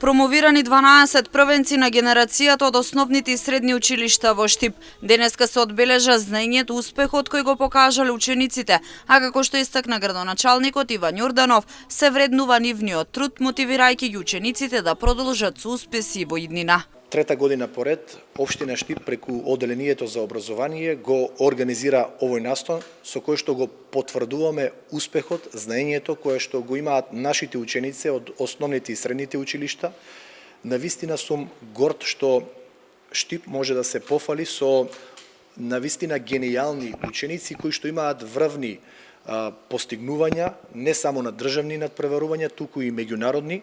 Промовирани 12 првенци на генерацијата од основните и средни училишта во Штип. Денеска се одбележа знаењето успехот кој го покажале учениците, а како што истакна градоначалникот Иван Јорданов, се вреднува нивниот труд, мотивирајќи ги учениците да продолжат со успеси во иднина. Трета година поред, Општина Штип преку Оделението за образование го организира овој настан со кој што го потврдуваме успехот, знаењето кое што го имаат нашите ученици од основните и средните училишта. Навистина сум горд што Штип може да се пофали со навистина генијални ученици кои што имаат врвни постигнувања, не само на државни надпреварувања, туку и меѓународни.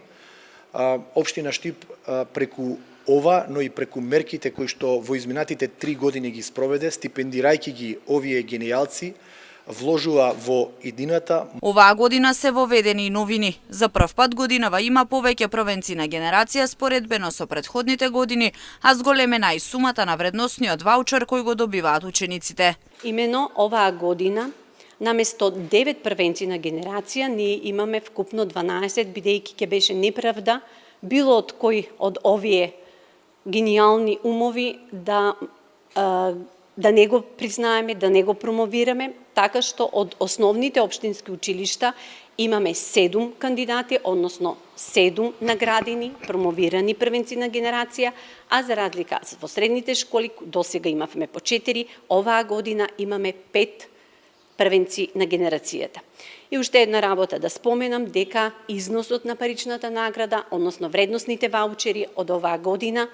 Општина Штип преку ова, но и преку мерките кои што во изминатите 3 години ги спроведе, стипендирајќи ги овие генијалци, вложува во иднината. Оваа година се воведени и новини. За прв пат годинава има повеќе првенци на генерација споредбено со претходните години, а зголемена и сумата на вредносниот ваучер кој го добиваат учениците. Имено оваа година наместо 9 првенци на генерација, ние имаме вкупно 12, бидејќи ќе беше неправда било од кој од овие генијални умови да не го признаеме, да не го промовираме, така што од основните општински училишта имаме 7 кандидати, односно 7 наградени, промовирани првенци на генерација, а за разлика во средните школи досега имавме по 4, оваа година имаме 5 првенци на генерацијата. И уште една работа да споменам дека износот на паричната награда, односно вредносните ваучери од оваа година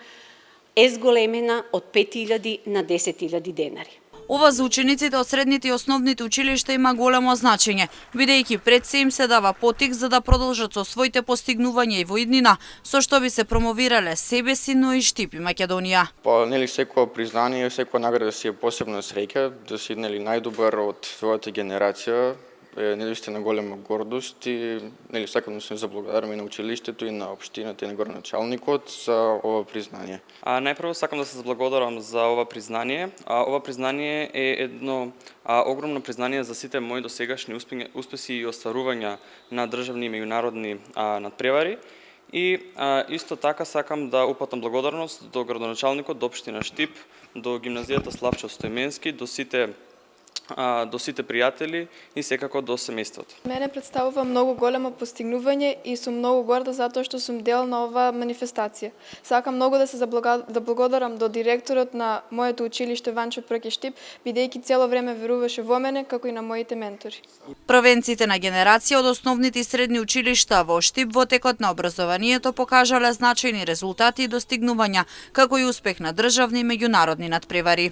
е зголемена од 5.000 на 10.000 денари. Ова за учениците од средните и основните училишта има големо значење, бидејќи пред се им се дава потик за да продолжат со своите постигнувања и во иднина, со што би се промовирале себе си, но и Штип и Македонија. Нели секоја признание, секоја награда си е посебна среќа, да си најдобар од својата генерација, е наистина голема гордост и сакам да се заблагодарам и на училиштето и на општината и на горначалникот за ова признание. Најпрво сакам да се заблагодарам за ова признание. Ова признание е едно огромно признание за сите мои досегашни успеси и остварувања на државни и меѓународни надпревари. И исто така сакам да упатам благодарност до градоначалникот, до општина Штип, до гимназијата Славчо Стојменски, до сите пријатели и секако до семејството. Мене представува многу големо постигнување и сум многу горда затоа што сум дел на оваа манифестација. Сакам многу да се благодарам до директорот на моето училиште Ванчо Прке Штип, бидејќи цело време веруваше во мене како и на моите ментори. Првенците на генерација од основните и средни училишта во Штип во текот на образованието покажале значајни резултати и достигнувања, како и успех на државни и меѓународни надпревари.